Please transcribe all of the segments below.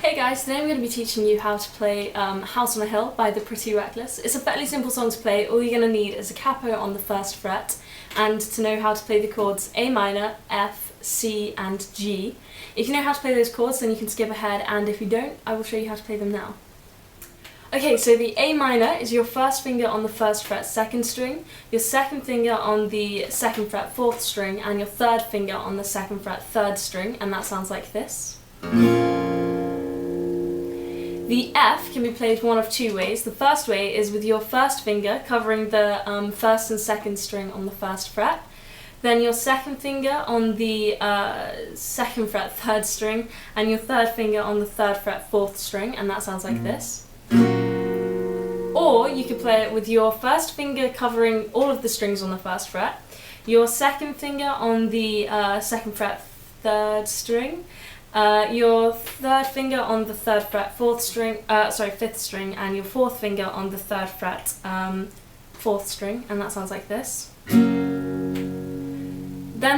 Hey guys, today I'm going to be teaching you how to play House on a Hill by the Pretty Reckless. It's a fairly simple song to play. All you're going to need is a capo on the first fret and to know how to play the chords A minor, F, C and G. If you know how to play those chords then you can skip ahead, and if you don't, I will show you how to play them now. Okay, so the A minor is your first finger on the first fret, second string, your second finger on the second fret, fourth string, and your third finger on the second fret, third string, and that sounds like this. The F can be played one of two ways. The first way is with your first finger covering the first and second string on the first fret, then your second finger on the second fret, third string, and your third finger on the third fret, fourth string, and that sounds like this. Or you could play it with your first finger covering all of the strings on the first fret, your second finger on the second fret, third string, your third finger on the third fret, fifth string, and your fourth finger on the third fret, fourth string, and that sounds like this. Then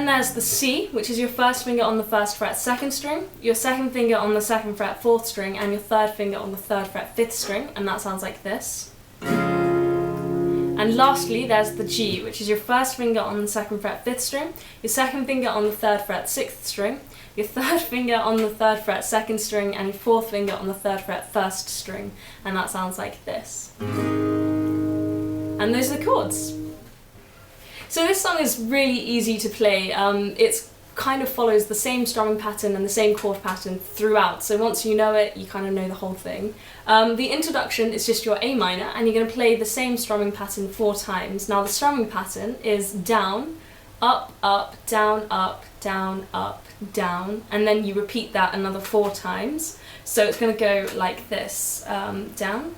there's the C, which is your first finger on the first fret, second string, your second finger on the second fret, fourth string, and your third finger on the third fret, fifth string, and that sounds like this. And lastly, there's the G, which is your first finger on the second fret, fifth string, your second finger on the third fret, sixth string, your third finger on the third fret, second string, and your fourth finger on the third fret, first string, and that sounds like this. And those are the chords. So this song is really easy to play. It kind of follows the same strumming pattern and the same chord pattern throughout, so once you know it, you kind of know the whole thing. The introduction is just your A minor, and you're going to play the same strumming pattern 4 times. Now the strumming pattern is down, up, up, down, down, and then you repeat that another 4 times. So it's going to go like this, down,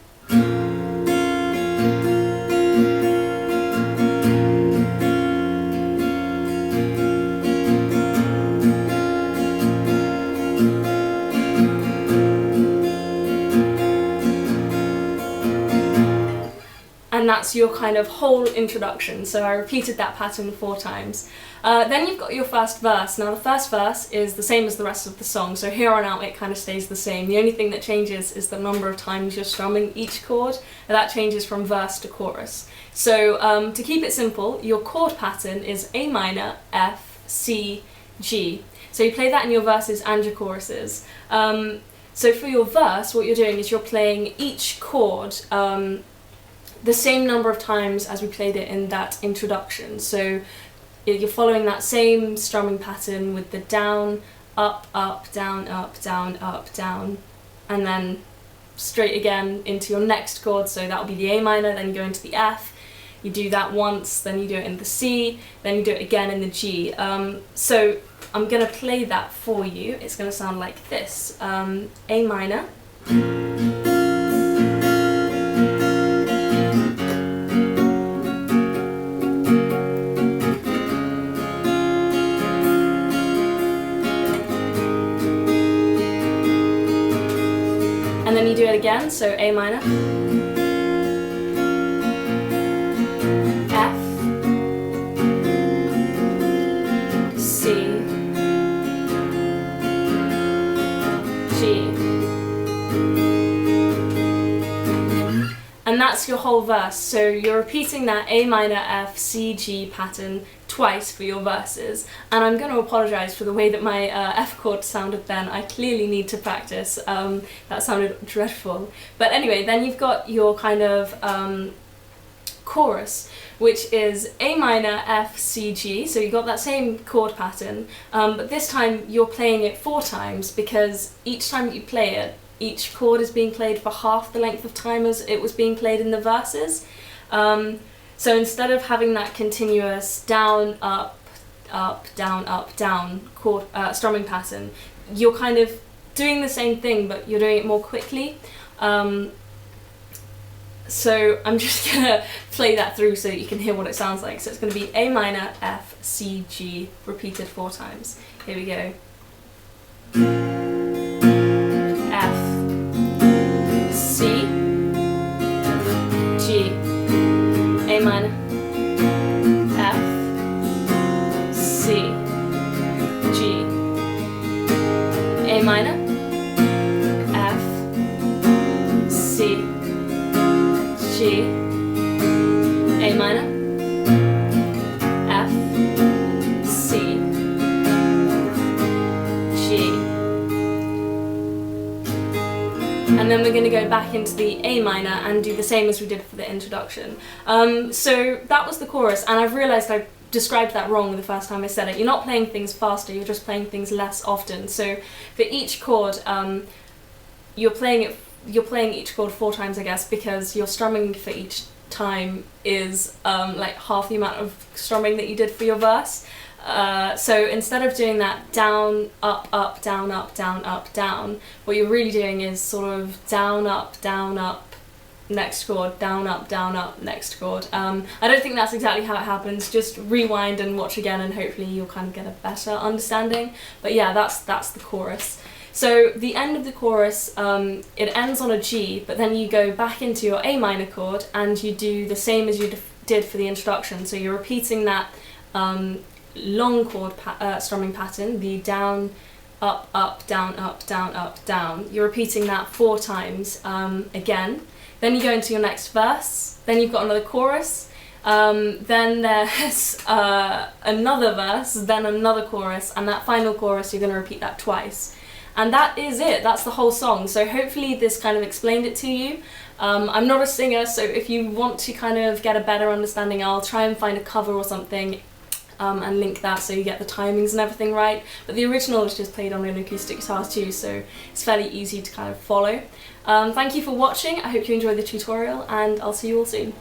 and that's your kind of whole introduction. So I repeated that pattern 4 times. Then you've got your first verse. Now the first verse is the same as the rest of the song, so here on out it kind of stays the same. The only thing that changes is the number of times you're strumming each chord, and that changes from verse to chorus. So to keep it simple, your chord pattern is A minor, F, C, G. So you play that in your verses and your choruses. So for your verse, what you're doing is you're playing each chord the same number of times as we played it in that introduction. So you're following that same strumming pattern with the down, up, down, and then straight again into your next chord. So that'll be the A minor, then you go into the F, you do that once, then you do it in the C, then you do it again in the G. So I'm going to play that for you. It's going to sound like this. A minor, and then you do it again, so A minor, F, C, G. And that's your whole verse, so you're repeating that A minor, F, C, G pattern twice for your verses. And I'm going to apologise for the way that my F chord sounded then. I clearly need to practice. That sounded dreadful. But anyway, then you've got your kind of chorus, which is A minor, F, C, G, so you've got that same chord pattern, but this time you're playing it 4 times, because each time that you play it, each chord is being played for half the length of time as it was being played in the verses. So instead of having that continuous down, up, down chord strumming pattern, you're kind of doing the same thing, but you're doing it more quickly. So I'm just gonna play that through so that you can hear what it sounds like. So it's gonna be A minor, F, C, G, repeated 4 times. Here we go. F, C, G, A minor, F, C, G, A minor, and then we're going to go back into the A minor and do the same as we did for the introduction. So that was the chorus, and I've realised I described that wrong the first time I said it. You're not playing things faster, you're just playing things less often. So for each chord, you're playing each chord 4 times, I guess, because your strumming for each time is like half the amount of strumming that you did for your verse. So instead of doing that down, up, up, down, up, down, up, down, what you're really doing is sort of down, up, next chord, down, up, next chord. I don't think that's exactly how it happens. Just rewind and watch again and hopefully you'll kind of get a better understanding. But yeah, that's the chorus. So the end of the chorus, it ends on a G, but then you go back into your A minor chord and you do the same as you did for the introduction. So you're repeating that long chord strumming pattern, the down, up, down, down. You're repeating that 4 times again. Then you go into your next verse, then you've got another chorus, then there's another verse, then another chorus, and that final chorus you're going to repeat that twice. And that is it, that's the whole song. So hopefully this kind of explained it to you. I'm not a singer, so if you want to kind of get a better understanding, I'll try and find a cover or something and link that so you get the timings and everything right. But the original is just played on an acoustic guitar too, so it's fairly easy to kind of follow. Thank you for watching, I hope you enjoyed the tutorial, and I'll see you all soon.